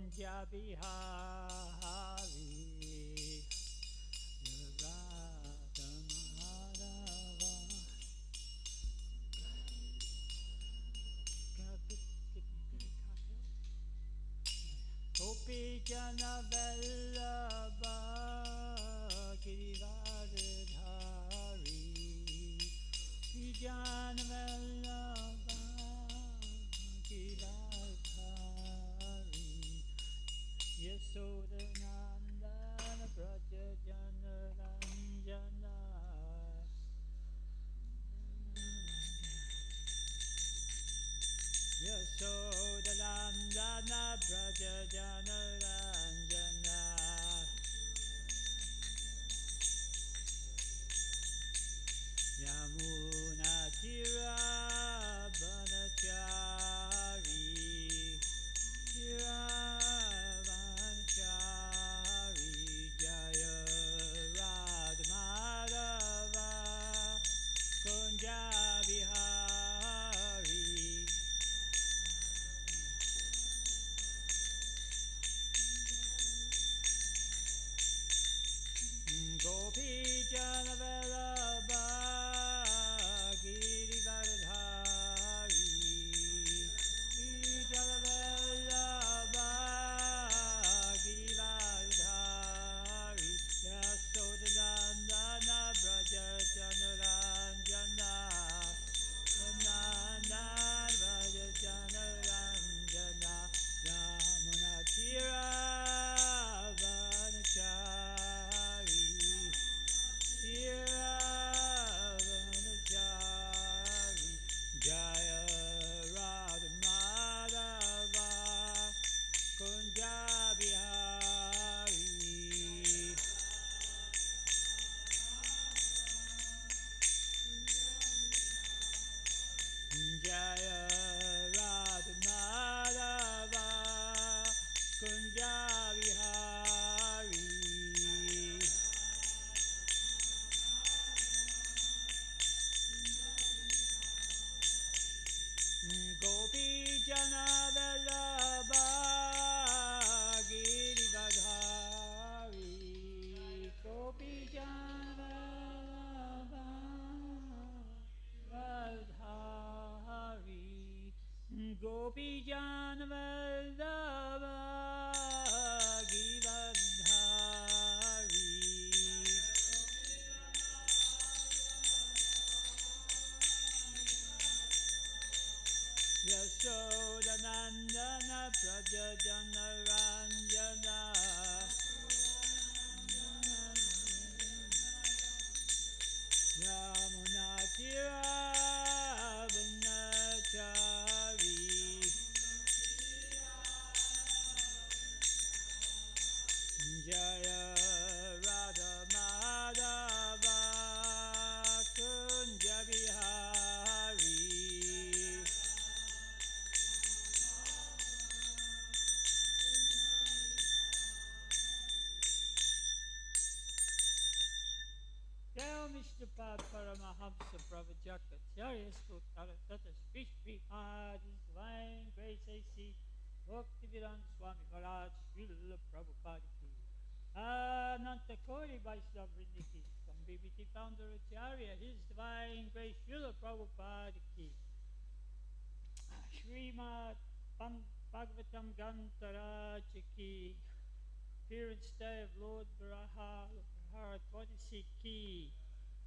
Kunja Bihari Radha Madhava Gopi Jana Vallabha Girivardhari Jana Vallabha Girivardhari Yasodhanandana Braja Jana Ranjana Yasodhanandana Braja Jana Ranjana Yamuna Tira Banachari Tira Banachari Jaya Radha Madhava Kunja Bihari Gopi Jana Vallabha Girivardhari Jana Vallabha Girivardhari Yasodhanandana Braja Jana Ranjana Nandana Braja Jana Ranjana Yamuna Tira Vanachari Vanachari Jaya Radha Madhava Kunja Bihari Jaya Radha Madhava Kunja Bihari Gopi Jana Vallabha Girivardhari Gopi Jana Vallabha Gopi Jana Vallabha Girivardhari Yasodhanandana Braja Jana Ranjana Yamuna Tira Vanachari Jaya Radha Madhava Kunja Bihari Tell Mr. Pad Paramahamsa Prabhupada Stotara Tata Sri Sri His Divine Grace A.C. Bhaktivedanta Swami Maharaj Srila Prabhupada Ki Ananta Kori Vaishnava Vrinda Ki Some BBT Founder Acharya His Divine Grace Srila Prabhupada Ki Srimad Bhagavatam Gantaraja Ki Appearance Day of Lord Bharata Ki.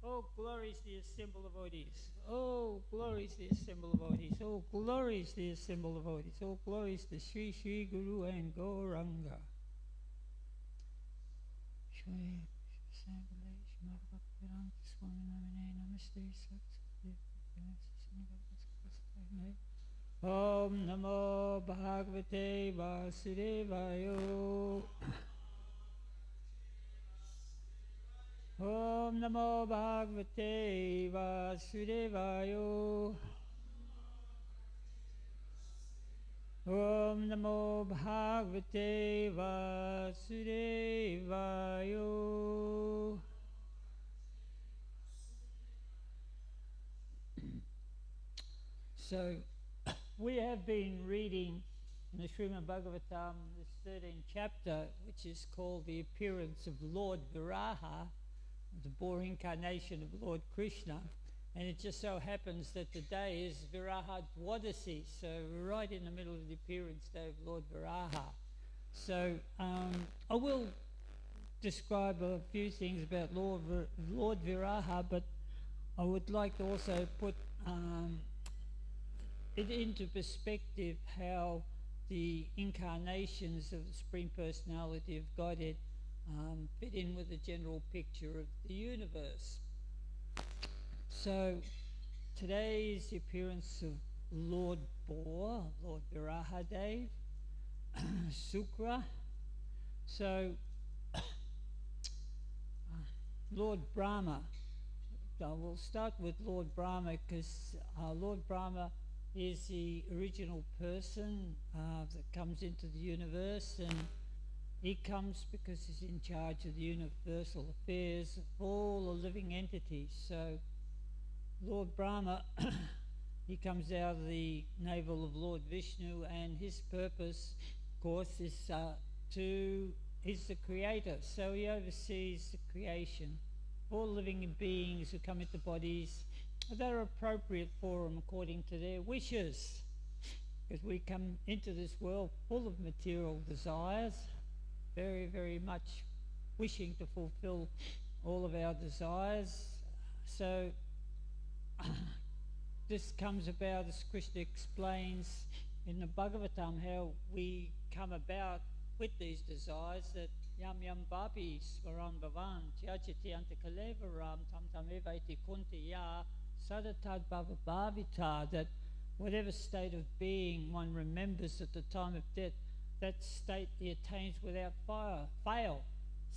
Oh, glory is the assembled devotees. Oh, glory is the assembled devotees. Oh, glory is the assembled devotees. Oh, glory is the Sri Sri Guru and Gauranga. Om Namo Bhagavate Vasudevaya. Om Namo Bhagavate Vasudevaya. Om Namo Bhagavate Vasudevaya. So, we have been reading in the Srimad Bhagavatam, this 13th chapter, which is called the appearance of Lord Viraha, the born incarnation of Lord Krishna. And it just so happens that today is Viraha Dwadasi, so we're right in the middle of the appearance day of Lord Viraha. So I will describe a few things about Lord Viraha, but I would like to also put it into perspective how the incarnations of the Supreme Personality of Godhead fit in with the general picture of the universe. So today is the appearance of Lord Boar, Lord Virahadev, Sukra. So Lord Brahma, we'll start with Lord Brahma because Lord Brahma is the original person that comes into the universe, and he comes because he's in charge of the universal affairs of all the living entities. So Lord Brahma, he comes out of the navel of Lord Vishnu, and his purpose, of course, is he's the creator, so he oversees the creation. All living beings who come into bodies that are appropriate for them according to their wishes, because we come into this world full of material desires, very, very much wishing to fulfill all of our desires. So this comes about, as Krishna explains in the Bhagavatam, how we come about with these desires, that yam yam babi swaram bhavan tyajati antakalevaram tam tam evaiti kunti ya sadatad bhava bhavita, that whatever state of being one remembers at the time of death, that state he attains without fail.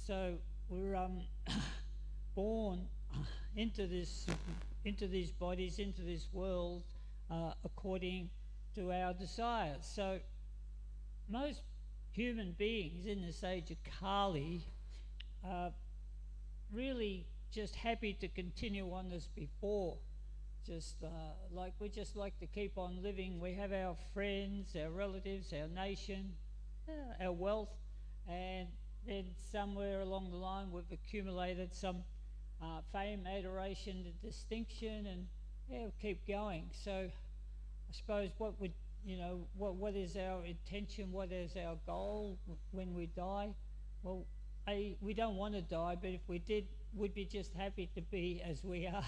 So we're born into these bodies, into this world, according to our desires. So most human beings in this age of Kali are really just happy to continue on as before. We just like to keep on living. We have our friends, our relatives, our nation, our wealth, and then somewhere along the line we've accumulated some fame, adoration, and distinction, and we'll keep going. So I suppose what is our intention, what is our goal when we die? Well, we don't want to die, but if we did, we'd be just happy to be as we are.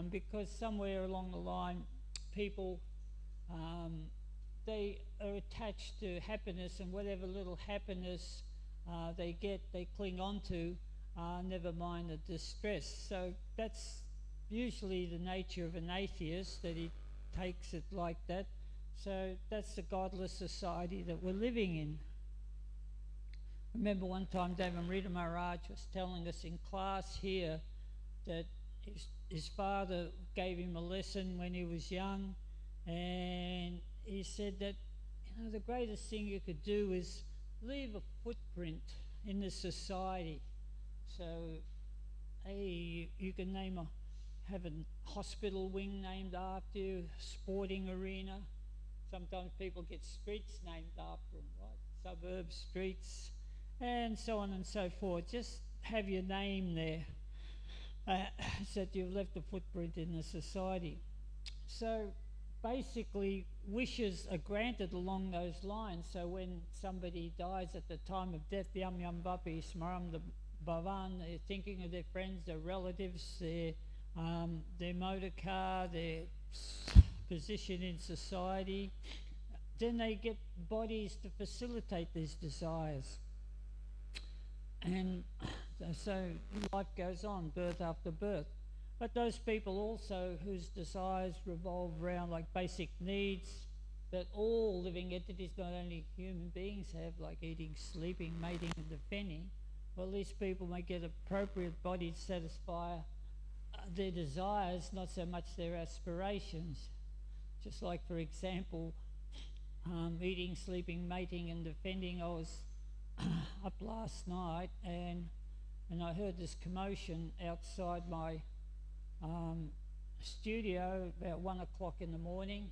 Because somewhere along the line, people, they are attached to happiness, and whatever little happiness they get, they cling on to, never mind the distress. So that's usually the nature of an atheist, that he takes it like that. So that's the godless society that we're living in. I remember one time Caritamrita Maharaj was telling us in class here that his father gave him a lesson when he was young, and he said that the greatest thing you could do is leave a footprint in the society. So you can have a hospital wing named after you, sporting arena. Sometimes people get streets named after them, right? Suburb streets, and so on and so forth. Just have your name there, so that you've left a footprint in the society. So basically, wishes are granted along those lines. So when somebody dies at the time of death, yam yam vapi smaram bhavan, they're thinking of their friends, their relatives, their motor car, their position in society. Then they get bodies to facilitate these desires. And so life goes on, birth after birth. But those people also whose desires revolve around like basic needs that all living entities, not only human beings, have, like eating, sleeping, mating and defending, well, these people may get appropriate body to satisfy their desires, not so much their aspirations. Just like, for example, eating, sleeping, mating and defending. I was up last night and I heard this commotion outside my studio about 1 o'clock in the morning.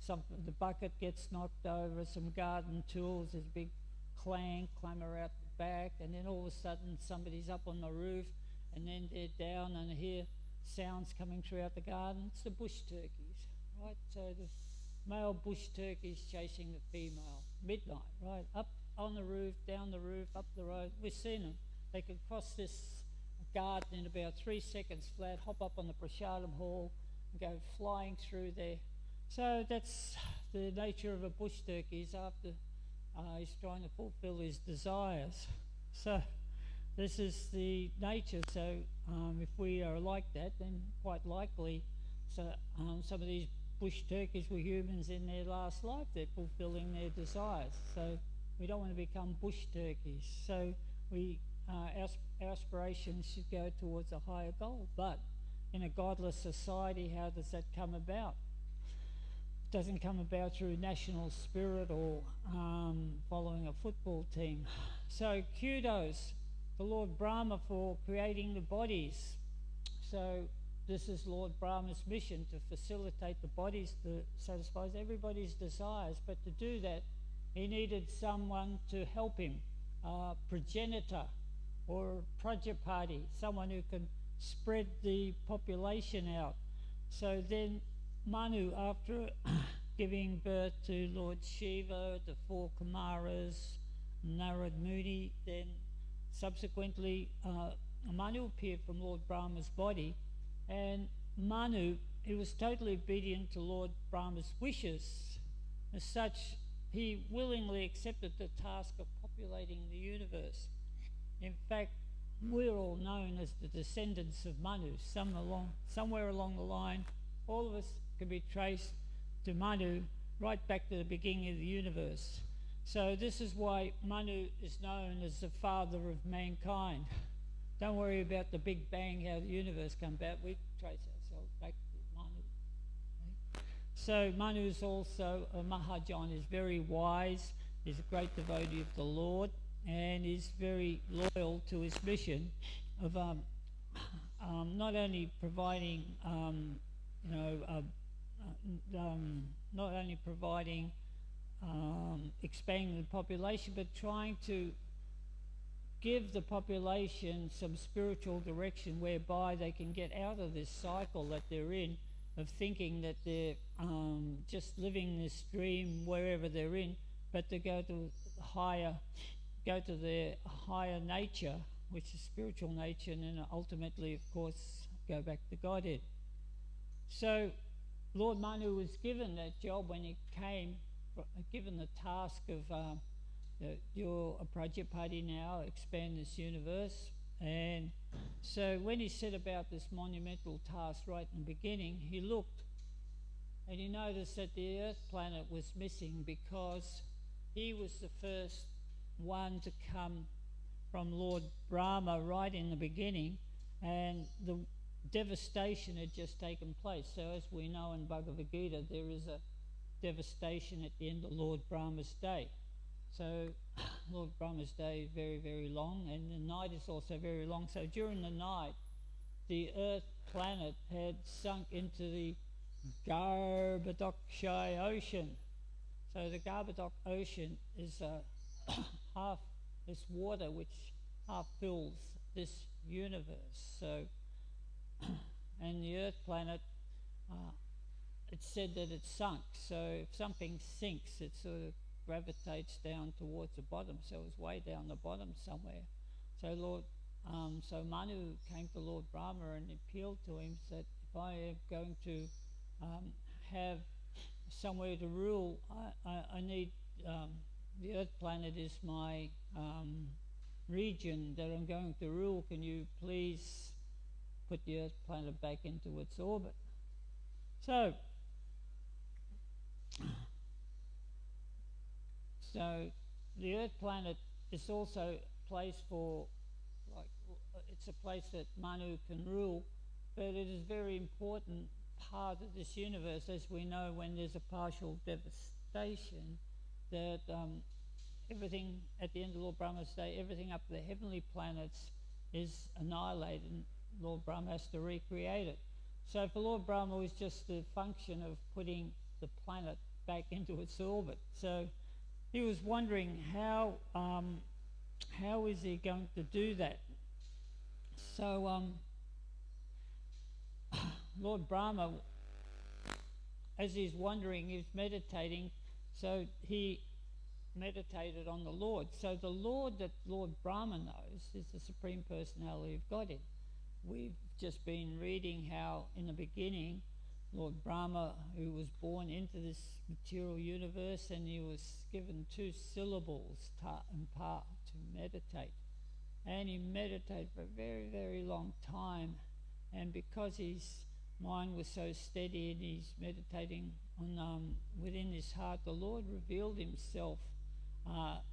the bucket gets knocked over, some garden tools, there's a big clamour out the back, and then all of a sudden somebody's up on the roof, and then they're down and hear sounds coming throughout the garden. It's the bush turkeys, right? So the male bush turkeys chasing the female, midnight, right? Up on the roof, down the roof, up the road. We've seen them. They can cross this garden in about 3 seconds flat, hop up on the prasadam hall, and go flying through there. So that's the nature of a bush turkey. Is after he's trying to fulfill his desires. So this is the nature. So if we are like that, then quite likely some of these bush turkeys were humans in their last life. They're fulfilling their desires. So we don't want to become bush turkeys. So our aspirations should go towards a higher goal. But in a godless society, how does that come about? It doesn't come about through national spirit or following a football team. So kudos to Lord Brahma for creating the bodies. So this is Lord Brahma's mission, to facilitate the bodies to satisfy everybody's desires. But to do that, he needed someone to help him, progenitor or Prajapati, someone who can spread the population out. So then Manu, after giving birth to Lord Shiva, the 4 Kumaras, Narad Muni, then subsequently Manu appeared from Lord Brahma's body, and Manu, he was totally obedient to Lord Brahma's wishes. As such, he willingly accepted the task of populating the universe. In fact, we're all known as the descendants of Manu. Somewhere along the line, all of us can be traced to Manu right back to the beginning of the universe. So this is why Manu is known as the father of mankind. Don't worry about the Big Bang, how the universe came about. We trace ourselves back to Manu. So Manu is also a Mahajan, is very wise, is a great devotee of the Lord, and is very loyal to his mission of not only providing, expanding the population, but trying to give the population some spiritual direction whereby they can get out of this cycle that they're in of thinking that they're just living this dream wherever they're in, but to go to their higher nature, which is spiritual nature, and then ultimately, of course, go back to Godhead. So Lord Manu was given that job when he came, given the task of you're a Prajapati now, expand this universe. And so when he set about this monumental task right in the beginning, he looked and he noticed that the Earth planet was missing, because he was the first one to come from Lord Brahma right in the beginning, and the devastation had just taken place. So as we know in Bhagavad Gita, there is a devastation at the end of Lord Brahma's day. So Lord Brahma's day is very, very long, and the night is also very long. So during the night, the Earth planet had sunk into the Garbhodakshaya ocean. So the Garbhodak ocean is half this water which half fills this universe. So, and the Earth planet, it's said that it sunk. So if something sinks, it sort of gravitates down towards the bottom. So it was way down the bottom somewhere. So so Manu came to Lord Brahma and appealed to him, said, if I am going to have somewhere to rule, I need, the Earth planet is my region that I'm going to rule. Can you please put the Earth planet back into its orbit? So the Earth planet is also a place for, it's a place that Manu can rule, but it is a very important part of this universe. As we know, when there's a partial devastation, that everything at the end of Lord Brahma's day, everything up to the heavenly planets is annihilated, and Lord Brahma has to recreate it. So for Lord Brahma, it was just the function of putting the planet back into its orbit. So he was wondering how is he going to do that? So Lord Brahma, as he's wondering, he's meditating, so he meditated on the Lord. So the Lord that Lord Brahma knows is the Supreme Personality of Godhead. We've just been reading how in the beginning Lord Brahma, who was born into this material universe, and he was given 2 syllables, ta and pa, to meditate. And he meditated for a very, very long time. And because his mind was so steady and he's meditating on within his heart, the Lord revealed himself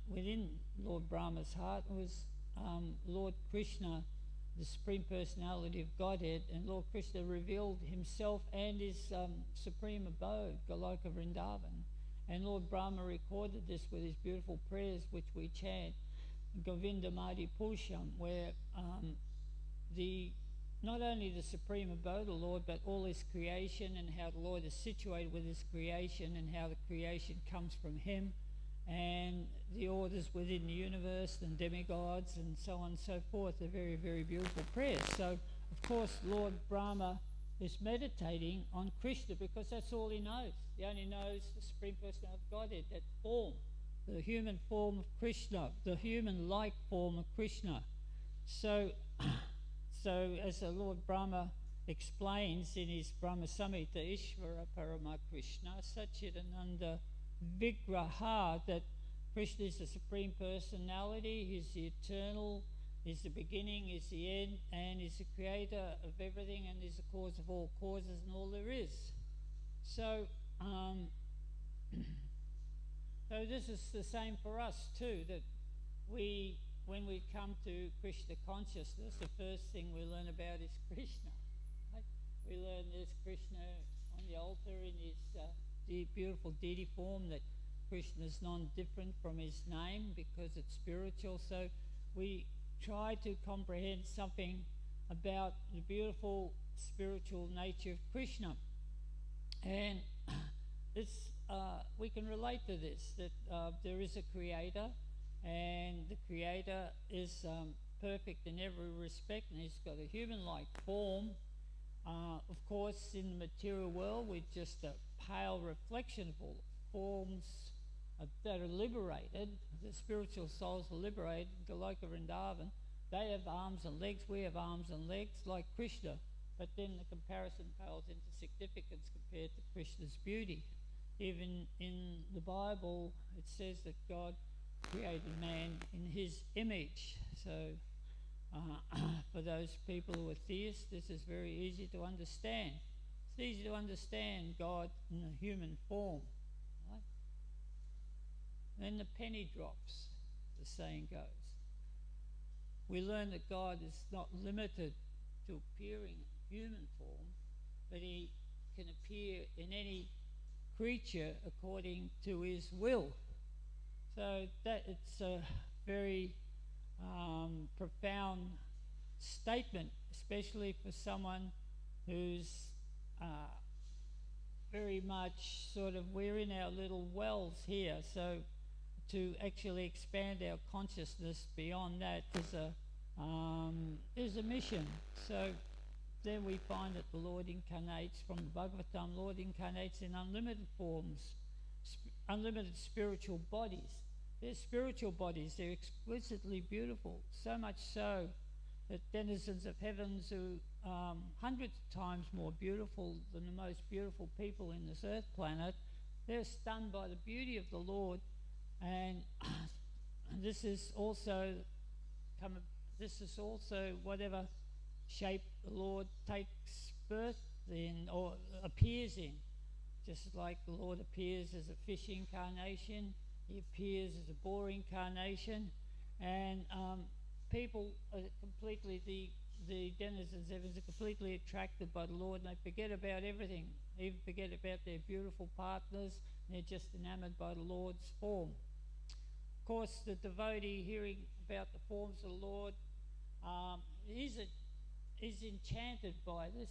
within Lord Brahma's heart was Lord Krishna, the Supreme Personality of Godhead, and Lord Krishna revealed himself and his supreme abode, Goloka Vrindavan. And Lord Brahma recorded this with his beautiful prayers, which we chant, Govindamadi Pusham, where not only the supreme abode of the Lord, but all his creation, and how the Lord is situated with his creation, and how the creation comes from him, and the orders within the universe and demigods and so on and so forth. They're very, very beautiful prayers. So, of course, Lord Brahma is meditating on Krishna because that's all he knows. He only knows the Supreme Personality of Godhead, that form, the human form of Krishna, the human-like form of Krishna. So as the Lord Brahma explains in his Brahma Samhita, Ishvara Parama Krishna Satchidananda Vigraha, that Krishna is the Supreme Personality, he's the eternal, he's the beginning, he's the end, and he's the creator of everything, and he's the cause of all causes and all there is. So, so this is the same for us too, that when we come to Krishna consciousness, the first thing we learn about is Krishna. Right? We learn there's Krishna on the altar in his beautiful deity form, that Krishna is non-different from his name because it's spiritual. So we try to comprehend something about the beautiful spiritual nature of Krishna. And this, we can relate to this, that there is a creator, and the creator is perfect in every respect, and he's got a human-like form. Of course, in the material world, we're just a pale reflection of all forms that are liberated. The spiritual souls are liberated. Goloka Vrindavan, they have arms and legs, we have arms and legs like Krishna, but then the comparison pales into significance compared to Krishna's beauty. Even in the Bible, it says that God created man in his image. So for those people who are theists, this is very easy to understand. It's easy to understand God in a human form. Right? Then the penny drops, the saying goes. We learn that God is not limited to appearing in human form, but he can appear in any creature according to his will. So that it's a very profound statement, especially for someone who's very much sort of, we're in our little wells here, so to actually expand our consciousness beyond that is a mission. So then we find that the Lord incarnates from the Bhagavatam. Lord incarnates in unlimited forms, unlimited spiritual bodies. They're spiritual bodies, they're exquisitely beautiful, so much so that denizens of heavens who hundreds of times more beautiful than the most beautiful people in this earth planet, they're stunned by the beauty of the Lord. And this is also whatever shape the Lord takes birth in or appears in. Just like the Lord appears as a fish incarnation, he appears as a boar incarnation, and people are completely, the denizens of heavens are completely attracted by the Lord, and they forget about everything. They even forget about their beautiful partners, and they're just enamored by the Lord's form. Of course, the devotee hearing about the forms of the Lord is enchanted by this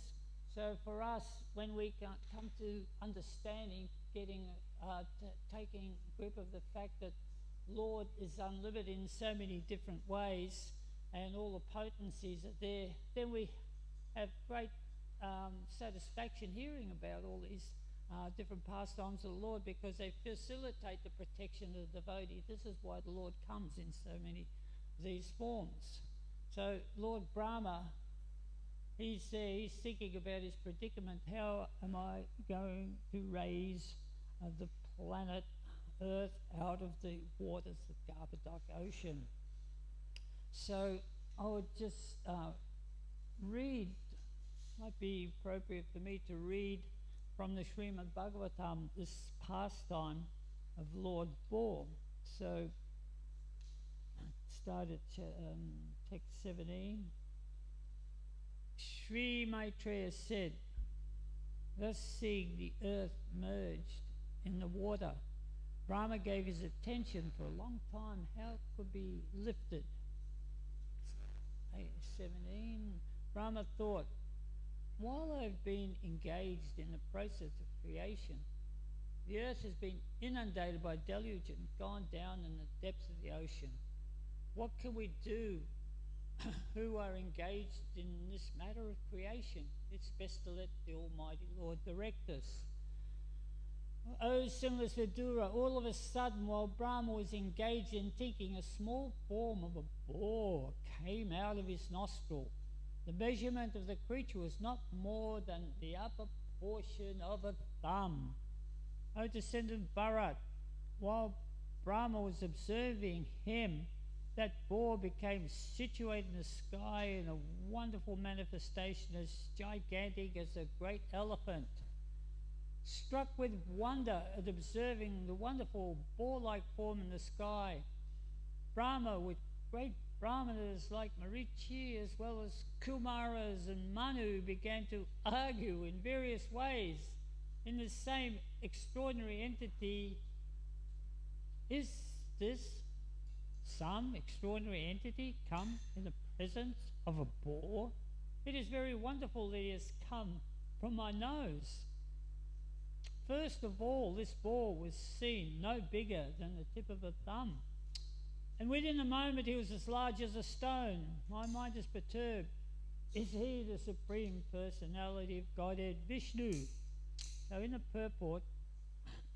So for us, when we come to understanding, taking grip of the fact that Lord is unlimited in so many different ways, and all the potencies are there, then we have great satisfaction hearing about all these different pastimes of the Lord, because they facilitate the protection of the devotee. This is why the Lord comes in so many of these forms. So Lord Brahma, he's there, he's thinking about his predicament. How am I going to raise the planet Earth out of the waters of the Govardhana ocean? So I would just read, might be appropriate for me to read from the Srimad Bhagavatam this pastime of Lord Boar. So start at text 17. Sri Maitreya said, thus seeing the earth merged in the water, Brahma gave his attention for a long time how it could be lifted. 17. Brahma thought, while I've been engaged in the process of creation, the earth has been inundated by deluge and gone down in the depths of the ocean. What can we do who are engaged in this matter of creation? It's best to let the Almighty Lord direct us. O sinless Vidura, all of a sudden, while Brahma was engaged in thinking, a small form of a boar came out of his nostril. The measurement of the creature was not more than the upper portion of a thumb. O descendant Bharat, while Brahma was observing him, that boar became situated in the sky in a wonderful manifestation as gigantic as a great elephant. Struck with wonder at observing the wonderful boar-like form in the sky, Brahma, with great Brahmanas like Marichi as well as Kumaras and Manu, began to argue in various ways in the same extraordinary entity. Is this some extraordinary entity come in the presence of a boar? It is very wonderful that he has come from my nose. First of all, this boar was seen no bigger than the tip of a thumb, and within a moment he was as large as a stone. My mind is perturbed. Is he the Supreme Personality of Godhead Vishnu? So in the purport,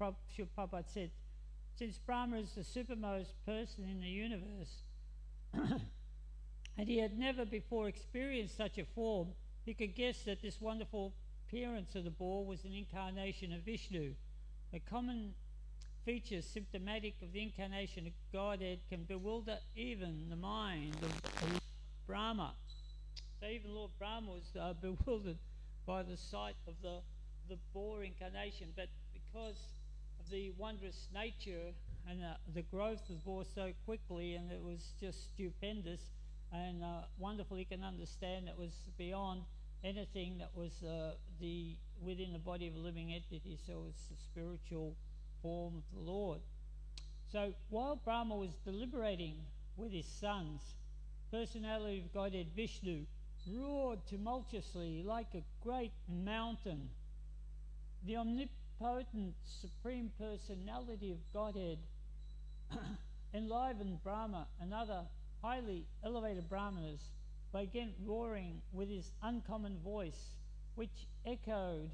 Srila Prabhupada said, since Brahma is the supermost person in the universe, and he had never before experienced such a form, he could guess that this wonderful appearance of the boar was an incarnation of Vishnu. The common features symptomatic of the incarnation of Godhead can bewilder even the mind of Brahma. So even Lord Brahma was bewildered by the sight of the boar incarnation, but because of the wondrous nature and the growth of the boar so quickly, and it was just stupendous and wonderful, he can understand it was beyond anything that was within the body of a living entity. So it's the spiritual form of the Lord. So while Brahma was deliberating with his sons, personality of Godhead Vishnu roared tumultuously like a great mountain. The omnipotent Supreme Personality of Godhead enlivened Brahma and other highly elevated Brahmanas by again roaring with his uncommon voice, which echoed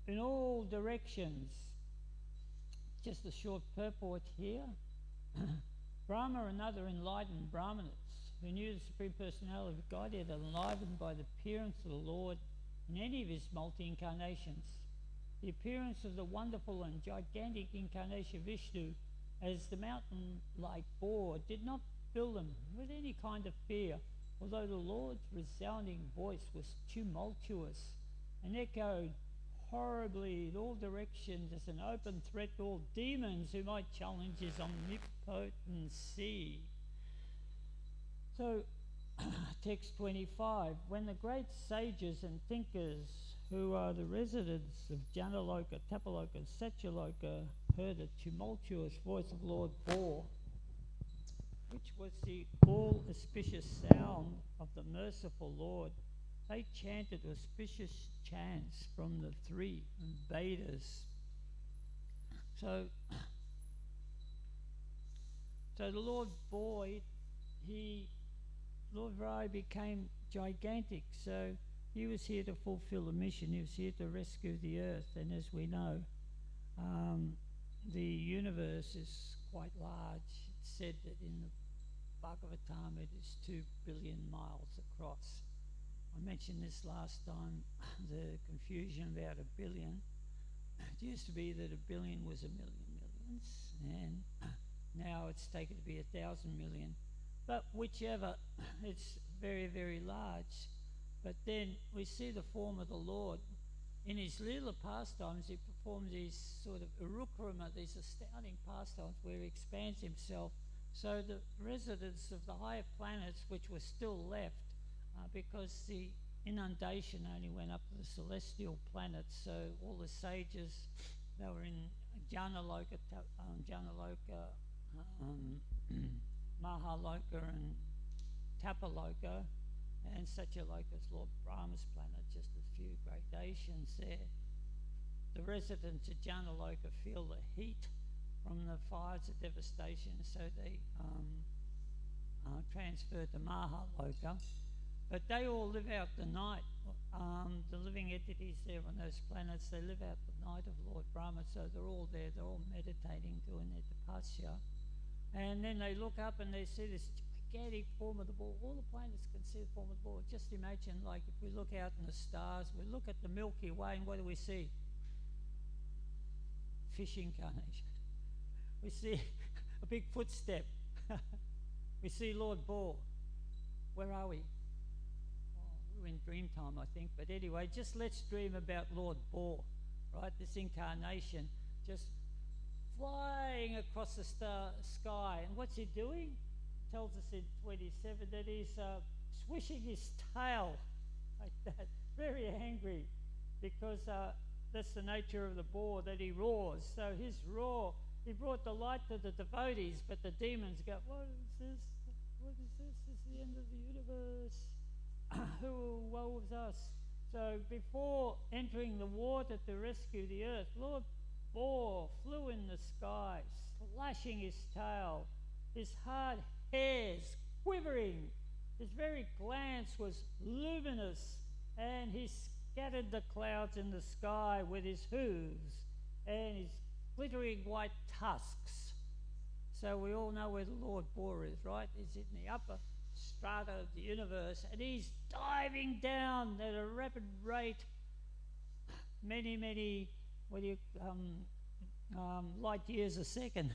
in all directions. Just a short purport here. Brahma and other enlightened Brahmanas who knew the Supreme Personality of Godhead are enlivened by the appearance of the Lord in any of his multi-incarnations. The appearance of the wonderful and gigantic incarnation of Vishnu as the mountain-like boar did not fill them with any kind of fear, although the Lord's resounding voice was tumultuous and echoed horribly in all directions as an open threat to all demons who might challenge his omnipotency. So, text 25, when the great sages and thinkers who are the residents of Janaloka, Tapaloka, and Satyaloka heard a tumultuous voice of Lord Boar, which was the all-auspicious sound of the merciful Lord, they chanted auspicious chants from the three Vedas. So the Lord Boy, Lord Rai became gigantic, so he was here to fulfill a mission. He was here to rescue the earth, and as we know, the universe is quite large. It's said that in the Bhagavatam it is 2 billion miles across. I mentioned this last time, the confusion about a billion. It used to be that a billion was a million millions, and now it's taken to be 1,000 million. But whichever, it's very, very large. But then we see the form of the Lord. In his Leela pastimes, he performs these sort of urukrama, these astounding pastimes where he expands himself. So the residents of the higher planets, which were still left, because the inundation only went up to the celestial planets, so all the sages, they were in Janaloka, Mahaloka and Tapaloka, and Satyaloka is Lord Brahma's planet, just a few gradations there. The residents of Janaloka feel the heat from the fires of devastation, so they transfer to Mahaloka. But they all live out the night. The living entities there on those planets, they live out the night of Lord Brahma, so they're all there, they're all meditating, doing their tapasya. And then they look up and they see this gigantic form of the ball. All the planets can see the form of the ball. Just imagine, like, if we look out in the stars, we look at the Milky Way, and what do we see? Fish incarnation. We see a big footstep. We see Lord Boar. Where are we? We're in dream time, I think. But anyway, just let's dream about Lord Boar, right? This incarnation just flying across the sky. And what's he doing? It tells us in 27 that he's swishing his tail like that, very angry, because that's the nature of the boar, that he roars. So his roar, he brought the light to the devotees, but the demons go, what is this? What is this? This is the end of the universe. Woe is us. So before entering the water to rescue the earth, Lord Boar flew in the sky, slashing his tail, his hard hairs quivering. His very glance was luminous, and he scattered the clouds in the sky with his hooves and his glittering white tusks. So we all know where the Lord Boar is, right? He's in the upper strata of the universe, and he's diving down at a rapid rate, many light years a second.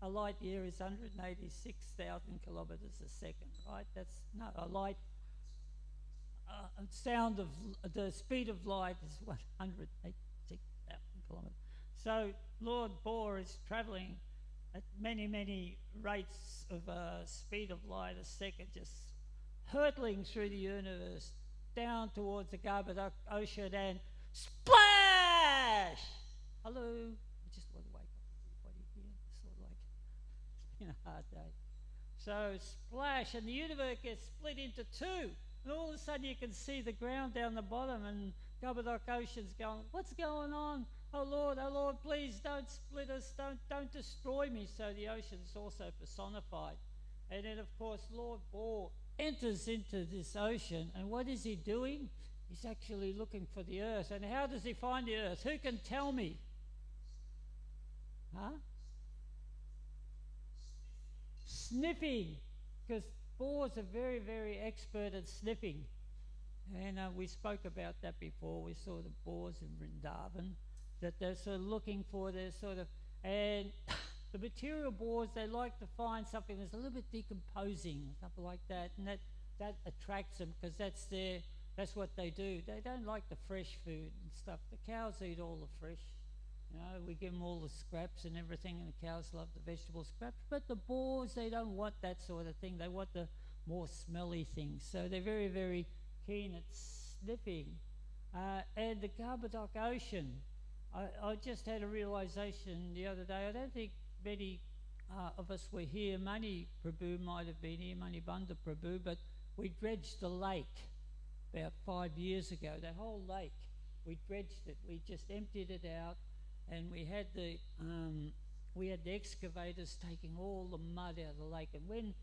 A light year is 186,000 kilometers a second, right? That's a light. Sound of the speed of light is 186,000 kilometers. So Lord Boar is traveling at many rates of speed of light a second, just hurtling through the universe down towards the Govardhana ocean, and splash! Hello. I just want to wake up everybody here. It's sort of like, it's been a hard day. So splash, and the universe gets split into two, and all of a sudden you can see the ground down the bottom, and Govardhana ocean's going, what's going on? Oh Lord, please don't split us, don't destroy me. So the ocean's also personified. And then, of course, Lord Boar enters into this ocean, and what is he doing? He's actually looking for the earth. And how does he find the earth? Who can tell me? Huh? Sniffing, because boars are very expert at sniffing. And we spoke about that before. We saw the boars in Vrindavan, that they're sort of looking for their sort of, and the material boars, they like to find something that's a little bit decomposing, something like that, and that attracts them, because that's what they do. They don't like the fresh food and stuff. The cows eat all the fresh. We give them all the scraps and everything, and the cows love the vegetable scraps. But the boars, they don't want that sort of thing. They want the more smelly things. So they're very keen at sniffing. And the Govardhana ocean, I just had a realization the other day. I don't think many of us were here. Mani Prabhu might have been here, Mani Bandha Prabhu, but we dredged the lake. about 5 years ago. That whole lake, we dredged it. We just emptied it out, and we had the excavators taking all the mud out of the lake. And when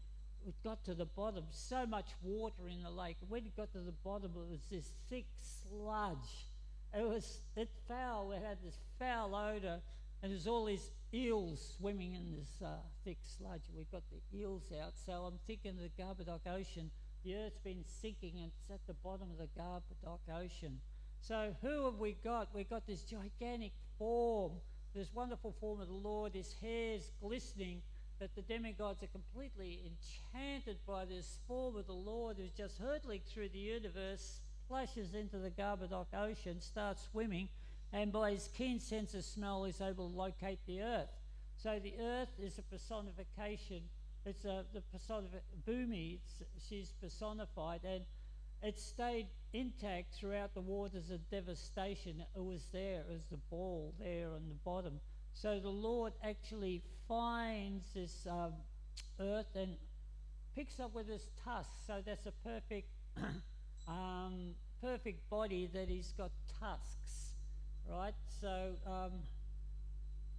it got to the bottom, so much water in the lake. And when it got to the bottom, it was this thick sludge. It foul. It had this foul odour, and there's all these eels swimming in this thick sludge. We got the eels out. So I'm thinking the Govardhana Ocean, the Earth's been sinking, and it's at the bottom of the Govardhana Ocean. So who have we got? We've got this gigantic form, this wonderful form of the Lord. His hair's glistening, that the demigods are completely enchanted by this form of the Lord, who's just hurtling through the universe, splashes into the Govardhana Ocean, starts swimming, and by his keen sense of smell is able to locate the earth. So the earth is a personification. It's the Bhumi. She's personified, and it stayed intact throughout the waters of devastation. It was there as the ball there on the bottom. So the Lord actually finds this earth and picks up with his tusks. So that's a perfect perfect body, that he's got tusks, right? So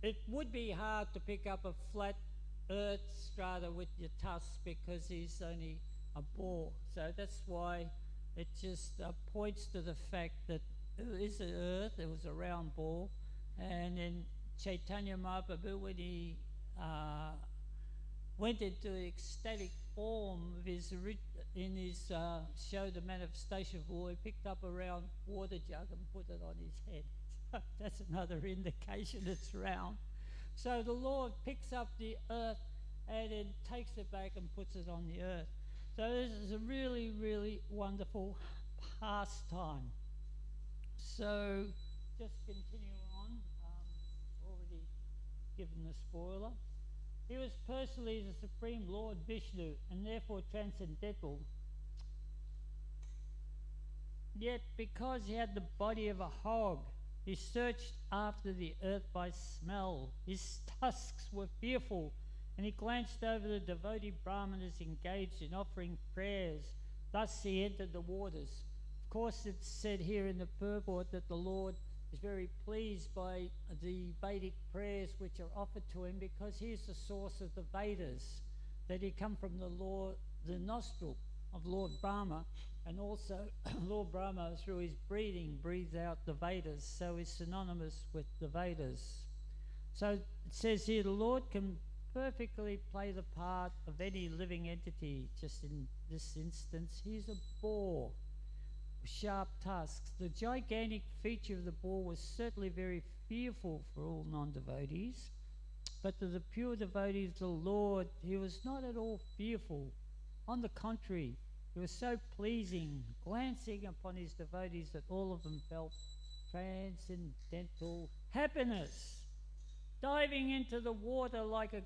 it would be hard to pick up a flat earth strata with your tusks, because he's only a ball. So that's why it just points to the fact that it is the earth. It was a round ball. And then Caitanya Mahaprabhu, when he went into the ecstatic form of his show, the manifestation of war, he picked up a round water jug and put it on his head. So that's another indication it's round. So the Lord picks up the earth and then takes it back and puts it on the earth. So this is a really, really wonderful pastime. So just continue on. Already given the spoiler. He was personally the Supreme Lord Vishnu, and therefore transcendental. Yet because he had the body of a hog, he searched after the earth by smell. His tusks were fearful, and he glanced over the devotee brahmanas engaged in offering prayers. Thus he entered the waters. Of course, it's said here in the purport that the Lord is very pleased by the Vedic prayers which are offered to him, because he is the source of the Vedas, that he come from the nostril of Lord Brahma, and also Lord Brahma, through his breathing, breathes out the Vedas, so he's synonymous with the Vedas. So it says here, the Lord can perfectly play the part of any living entity. Just in this instance, he's a boar, sharp tusks. The gigantic feature of the boar was certainly very fearful for all non-devotees, but to the pure devotees of the Lord, he was not at all fearful. On the contrary, he was so pleasing, glancing upon his devotees, that all of them felt transcendental happiness. Diving into the water like a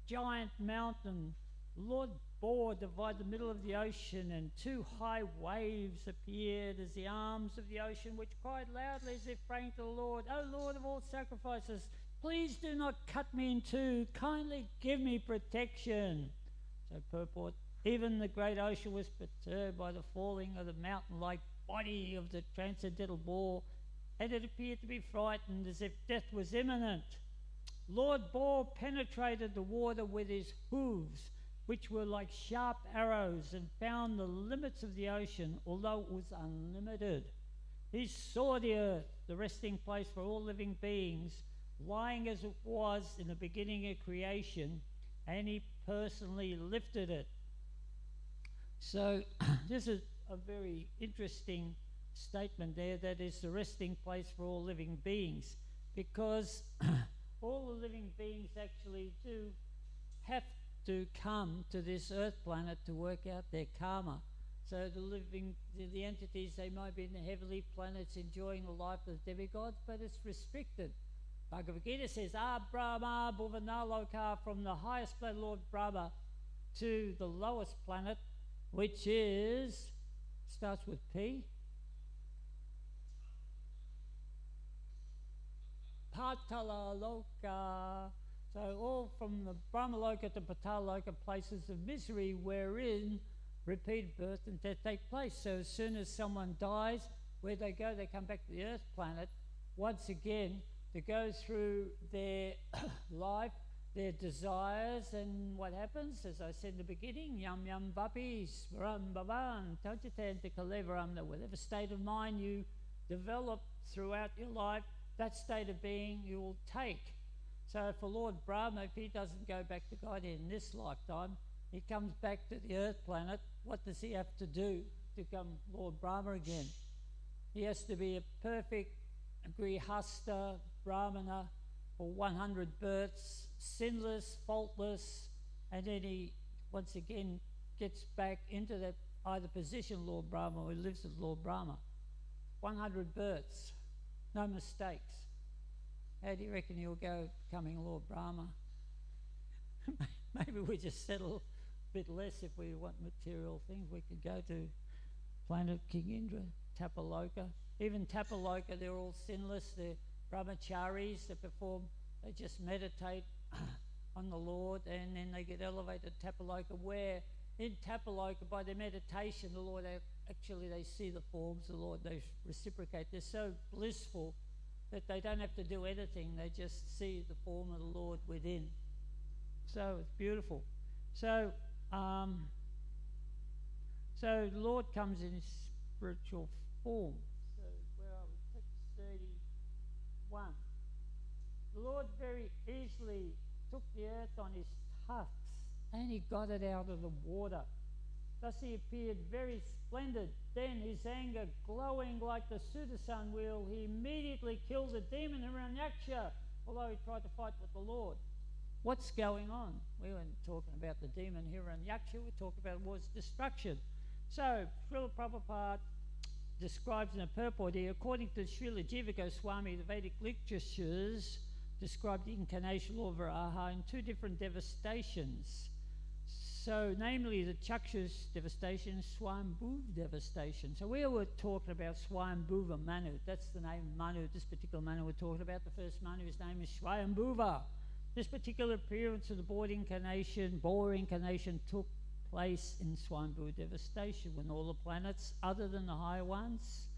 giant mountain, Lord Boar divided the middle of the ocean, and two high waves appeared as the arms of the ocean, which cried loudly as if praying to the Lord, "O Lord of all sacrifices, please do not cut me in two. Kindly give me protection." So purport, even the great ocean was perturbed by the falling of the mountain-like body of the transcendental boar, and it appeared to be frightened as if death was imminent. Lord Boar penetrated the water with his hooves, which were like sharp arrows, and found the limits of the ocean, although it was unlimited. He saw the earth, the resting place for all living beings, lying as it was in the beginning of creation, and he personally lifted it. So this is a very interesting statement there, that is the resting place for all living beings, because all the living beings actually do have to come to this earth planet to work out their karma. So the entities, they might be in the heavenly planets enjoying the life of the demigods, but it's restricted. Bhagavad Gita says, Brahma Bhuvanaloka, from the highest planet, Lord Brahma, to the lowest planet, which starts with P, Patala Loka. So all from the Brahmaloka to Patala Loka, places of misery, wherein repeated birth and death take place. So as soon as someone dies, where they go, they come back to the earth planet once again to go through their life, their desires, and what happens, as I said in the beginning, yum yum vapis, ram baban, tajatan kalevaram, that whatever state of mind you develop throughout your life, that state of being you will take. So for Lord Brahma, if he doesn't go back to God in this lifetime, he comes back to the earth planet. What does he have to do to become Lord Brahma again? He has to be a perfect grihasta brahmana for 100 births, sinless, faultless, and then he once again gets back into that either position Lord Brahma or he lives as Lord Brahma. 100 births, no mistakes. How do you reckon he'll go becoming Lord Brahma? Maybe we just settle a bit less if we want material things. We could go to planet King Indra, Tapaloka. Even Tapaloka, they're all sinless. They're brahmacharis that perform, they just meditate on the Lord, and then they get elevated to Tapaloka, where in Tapaloka, by their meditation, the Lord actually, they see the forms of the Lord. They reciprocate. They're so blissful that they don't have to do anything. They just see the form of the Lord within. So it's beautiful. So the Lord comes in his spiritual form. So where are we? Text 31. The Lord very easily took the earth on his tusks and he got it out of the water. Thus he appeared very splendid. Then his anger glowing like the Sudarshan wheel, he immediately killed the demon Hiranyaksha, although he tried to fight with the Lord. What's going on? We weren't talking about the demon Hiranyaksha, we talked about war's destruction. So, Srila Prabhupada describes in a purport here, according to Srila Jiva Goswami, the Vedic literatures describe the incarnation of Varaha in two different devastations. So, namely the Chakshus devastation, Swayambhuva devastation. So we were talking about Swayambhuva Manu. That's the name of Manu. This particular Manu we're talking about, the first Manu, his name is Swayambhuva. This particular appearance of the boar incarnation took place in Swayambhuva devastation when all the planets, other than the higher ones,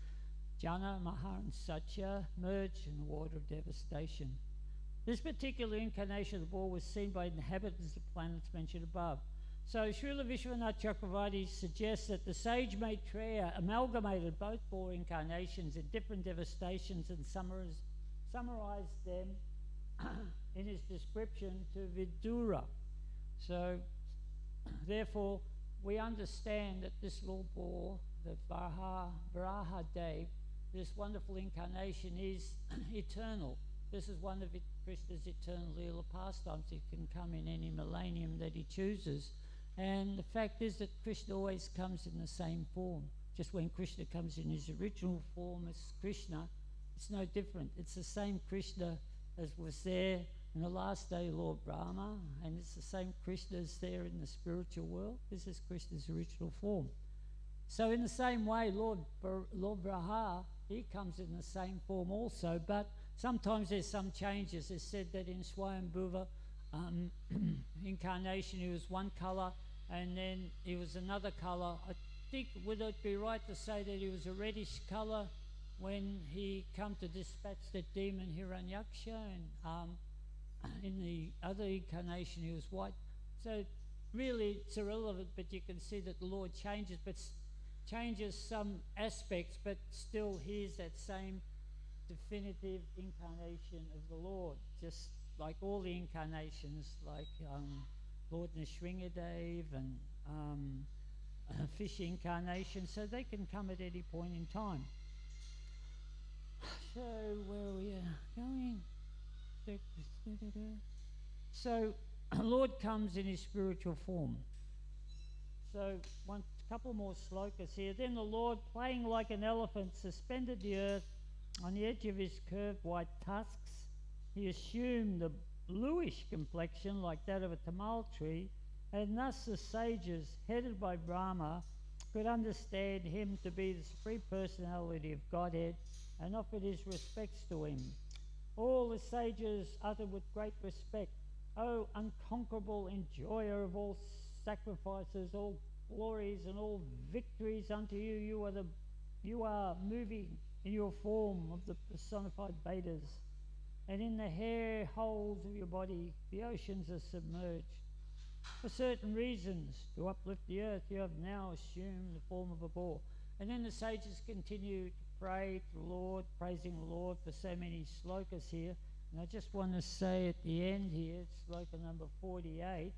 Jana, Maha and Satya, merged in the water of devastation. This particular incarnation of the boar was seen by inhabitants of the planets mentioned above. So Srila Vishwanath Chakravarti suggests that the sage Maitreya amalgamated both four incarnations in different devastations and summarized them in his description to Vidura. So therefore we understand that this Lord Boar, the Varaha Dev, this wonderful incarnation is eternal. This is one of Krishna's eternal Leela pastimes. It can come in any millennium that he chooses. And the fact is that Krishna always comes in the same form. Just when Krishna comes in his original form as Krishna, it's no different. It's the same Krishna as was there in the last day, Lord Brahma, and it's the same Krishna as there in the spiritual world. This is Krishna's original form. So in the same way, Lord Braha, he comes in the same form also, but sometimes there's some changes. It's said that in Swayambhuva incarnation he was one colour and then he was another colour. I think, would it be right to say that he was a reddish colour when he come to dispatch the demon Hiranyaksha, and in the other incarnation he was white? So really it's irrelevant, but you can see that the Lord changes some aspects, but still he's that same definitive incarnation of the Lord, just like all the incarnations, like Lord Nrsimhadev and fish incarnation, so they can come at any point in time. So where are we going? So Lord comes in his spiritual form. So a couple more slokas here. Then the Lord, playing like an elephant, suspended the earth on the edge of his curved white tusks. He assumed a bluish complexion like that of a tamal tree, and thus the sages, headed by Brahma, could understand him to be the supreme personality of Godhead and offered his respects to him. All the sages uttered with great respect, "O unconquerable enjoyer of all sacrifices, all glories and all victories unto you. You are moving in your form of the personified Vedas, and in the hair holes of your body the oceans are submerged. For certain reasons, to uplift the earth, you have now assumed the form of a boar. And then the sages continue to pray to the Lord, praising the Lord for so many slokas here. And I just want to say at the end here, it's sloka number 48,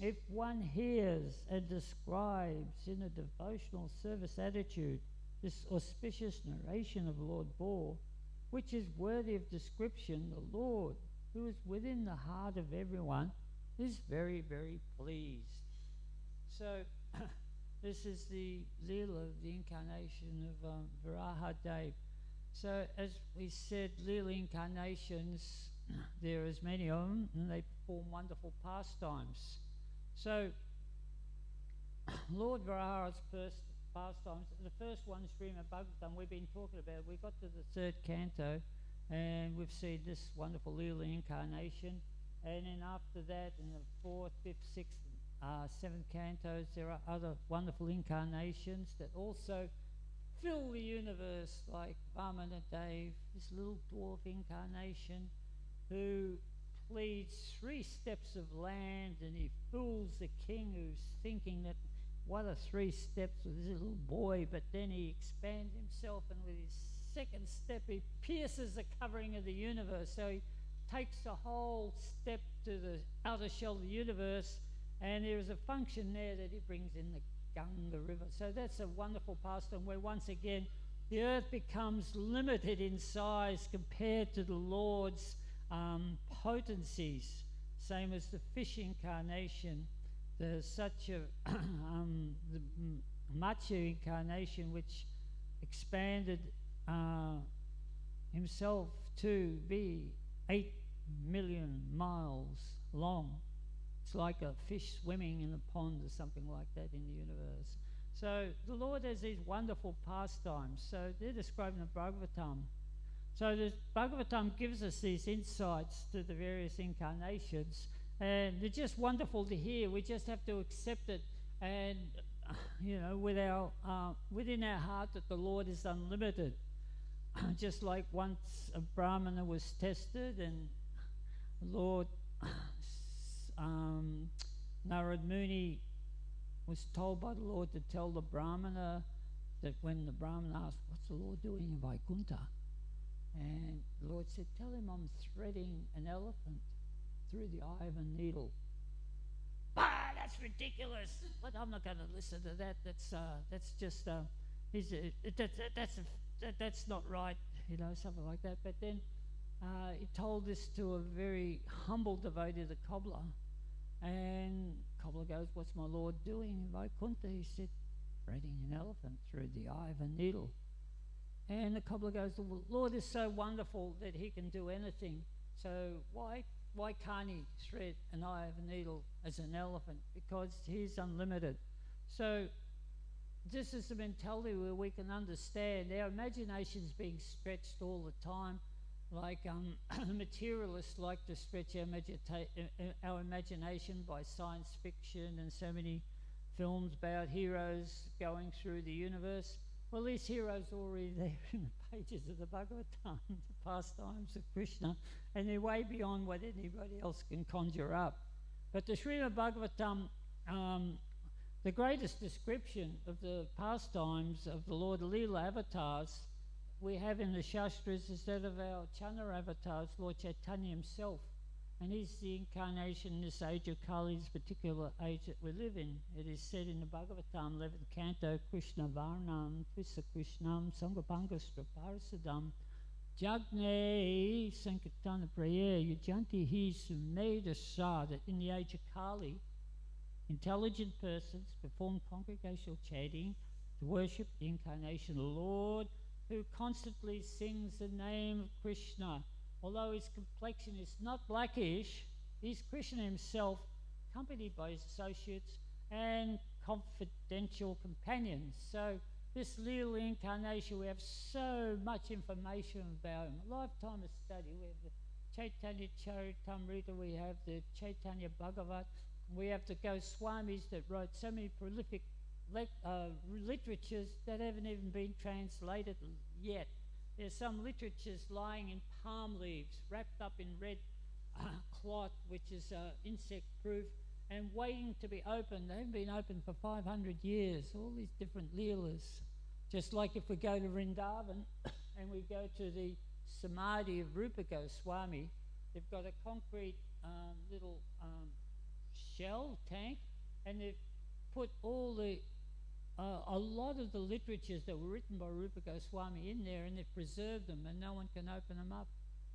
if one hears and describes in a devotional service attitude this auspicious narration of Lord Boar, which is worthy of description, the Lord, who is within the heart of everyone, is very, very pleased. So this is the Leela of the incarnation of Varaha Dev. So as we said, Leela incarnations, there are as many of them, and they perform wonderful pastimes. So Lord Varaha's first pastimes, the first one, Srimad Bhagavatam, we've been talking about. We got to the third canto, and we've seen this wonderful Leela incarnation. And then after that, in the fourth, fifth, sixth, seventh cantos, there are other wonderful incarnations that also fill the universe, like Vamana Dev, this little dwarf incarnation who pleads 3 steps of land, and he fools the king who's thinking that what are 3 steps with this little boy, but then he expands himself, and with his second step he pierces the covering of the universe. So he takes the whole step to the outer shell of the universe, and there is a function there that he brings in the Ganga River. So that's a wonderful pastime where once again the earth becomes limited in size compared to the Lord's potencies, same as the fish incarnation, the Matsya incarnation, which expanded himself to be 8 million miles long. It's like a fish swimming in a pond or something like that in the universe. So the Lord has these wonderful pastimes. So they're described in the Bhagavatam. So the Bhagavatam gives us these insights to the various incarnations, and they're just wonderful to hear. We just have to accept it, and with our within our heart that the Lord is unlimited. Just like once a Brahmana was tested, and Lord Narad Muni was told by the Lord to tell the Brahmana that when the Brahmana asked, "What's the Lord doing in Vaikuntha?" And the Lord said, "Tell him I'm threading an elephant through the eye of a needle." That's ridiculous. But I'm not going to listen to that. That's just that's not right, something like that. But then he told this to a very humble devotee, the cobbler, and cobbler goes, "What's my Lord doing in Vaikuntha?" He said, "Threading an elephant through the eye of a needle." And the cobbler goes, "The Lord is so wonderful that he can do anything. So why can't he thread an eye of a needle as an elephant? Because he's unlimited." So this is the mentality where we can understand our imagination's being stretched all the time. Like materialists like to stretch our imagination by science fiction and so many films about heroes going through the universe. Well, these heroes are already there in the pages of the Bhagavatam, the pastimes of Krishna, and they're way beyond what anybody else can conjure up. But the Srimad Bhagavatam, the greatest description of the pastimes of the Lord Leela avatars we have in the Shastras is that of our Chandra avatars, Lord Caitanya himself. And he's the incarnation in this age of Kali, this particular age that we live in. It is said in the Bhagavatam, 11th canto, Krishna Varnam, Tvisa Krishnam, Sangapangastra Parasadam, Jagne Sankirtana Prayer, Yujanti Hi Sumeda Sa, that in the age of Kali, intelligent persons perform congregational chanting to worship the incarnation of the Lord, who constantly sings the name of Krishna. Although his complexion is not blackish, he's Krishna himself, accompanied by his associates and confidential companions. So this little incarnation, we have so much information about him. A lifetime of study. We have the Caitanya Caritamrita, we have the Caitanya Bhagavat, we have the Goswamis that wrote so many prolific literatures that haven't even been translated yet. There's some literatures lying in palm leaves, wrapped up in red cloth, which is insect-proof, and waiting to be opened. They haven't been opened for 500 years, all these different leelas. Just like if we go to Vrindavan and we go to the Samadhi of Rupa Goswami, they've got a concrete little shell tank, and they've put all the a lot of the literatures that were written by Rupa Goswami in there, and they've preserved them, and no one can open them up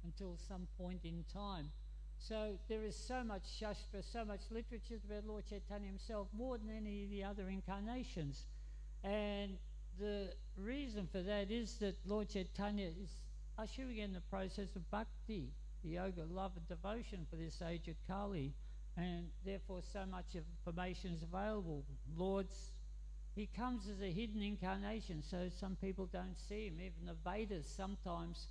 until some point in time. So there is so much Shastra, so much literature about Lord Chaitanya himself, more than any of the other incarnations. And the reason for that is that Lord Chaitanya is ushering in the process of bhakti, the yoga, love and devotion for this age of Kali, and therefore so much information is available. He comes as a hidden incarnation, so some people don't see him. Even the Vedas sometimes,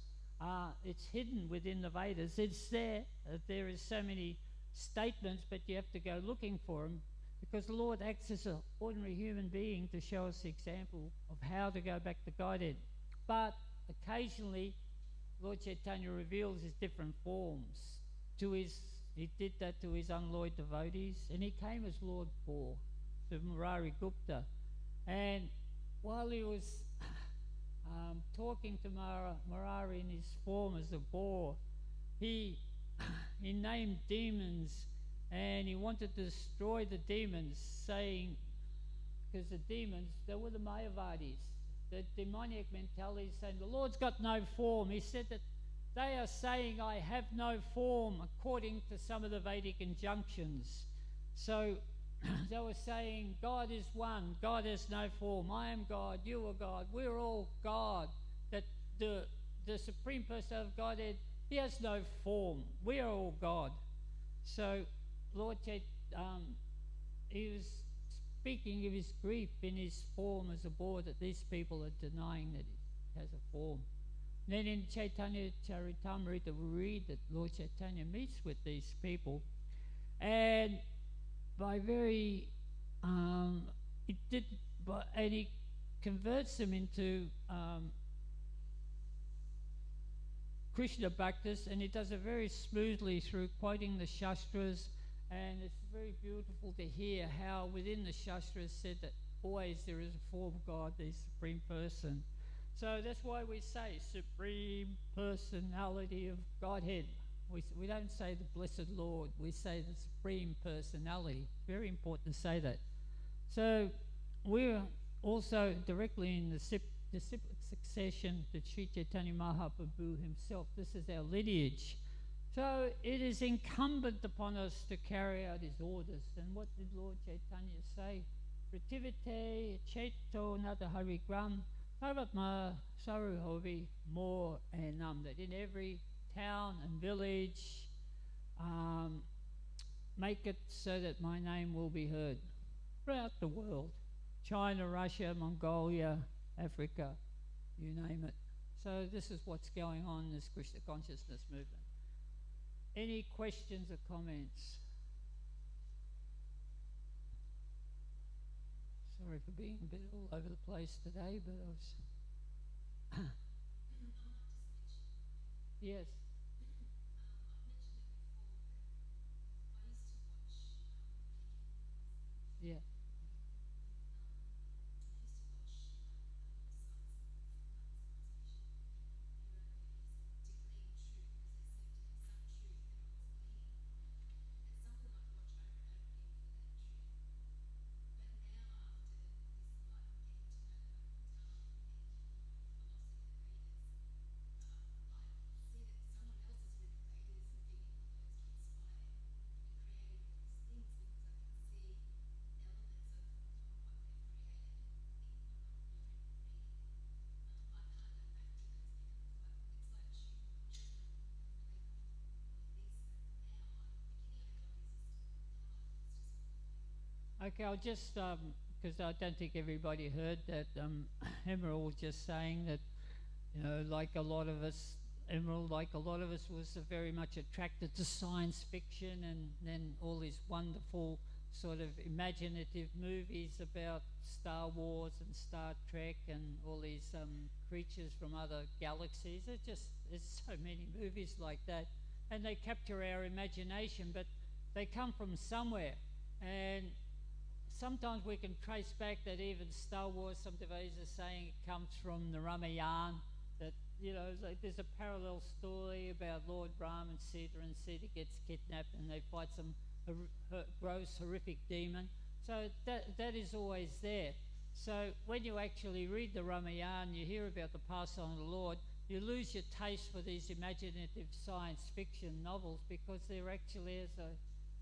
it's hidden within the Vedas. It's there. There is so many statements, but you have to go looking for them, because the Lord acts as an ordinary human being to show us the example of how to go back to Godhead. But occasionally, Lord Chaitanya reveals his different forms. He did that to his unalloyed devotees, and he came as Lord Boar to Murari Gupta. And while he was talking to Murari in his form as a boar, he named demons, and he wanted to destroy the demons, saying, because the demons, they were the Mayavadis, the demoniac mentality, saying, the Lord's got no form. He said that they are saying, I have no form, according to some of the Vedic injunctions. So they were saying, God is one, God has no form, I am God, you are God, we're all God. That the Supreme Person of Godhead, he has no form, we are all God. So Lord he was speaking of his grief in his form as a boar, that these people are denying that he has a form. And then in Caitanya Caritamrita we read that Lord Chaitanya meets with these people, and he converts them into Krishna Bhaktas, and he does it very smoothly through quoting the Shastras, and it's very beautiful to hear how within the Shastras said that always there is a form of God, the Supreme Person. So that's why we say Supreme Personality of Godhead. We don't say the Blessed Lord, we say the Supreme Personality. Very important to say that. So we're also directly in the disciplic succession to Sri Chaitanya Mahaprabhu himself. This is our lineage. So it is incumbent upon us to carry out his orders. And what did Lord Chaitanya say? Prativite Chaito Nata Harigram Sarvatma Saruhovi More Enam. That in every town and village, make it so that my name will be heard throughout the world. China, Russia, Mongolia, Africa, you name it. So this is what's going on in this Krishna consciousness movement. Any questions or comments? Sorry for being a bit all over the place today, but I was... Yes. Yeah. Okay, I'll just, because I don't think everybody heard that, Emerald was just saying that, you know, like a lot of us, Emerald, like a lot of us, was very much attracted to science fiction and then all these wonderful sort of imaginative movies about Star Wars and Star Trek and all these creatures from other galaxies. There's so many movies like that, and they capture our imagination, but they come from somewhere. And sometimes we can trace back that even Star Wars, some devotees are saying it comes from the Ramayana, that, like there's a parallel story about Lord Ram and Sita gets kidnapped and they fight some gross, horrific demon. So that is always there. So when you actually read the Ramayana, you hear about the pastime of the Lord, you lose your taste for these imaginative science fiction novels, because they're actually, as I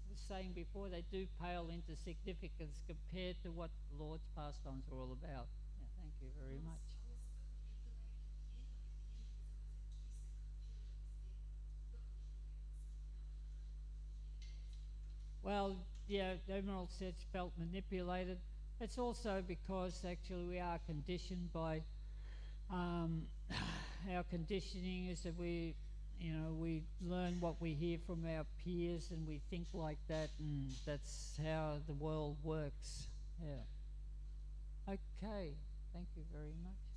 was saying before, they do pale into significance compared to what the Lord's pastimes are all about. Yeah, thank you very much. Well, yeah, the Emerald said she felt manipulated. It's also because actually we are conditioned by our conditioning is that we learn what we hear from our peers and we think like that, and that's how the world works. Yeah. Okay, thank you very much.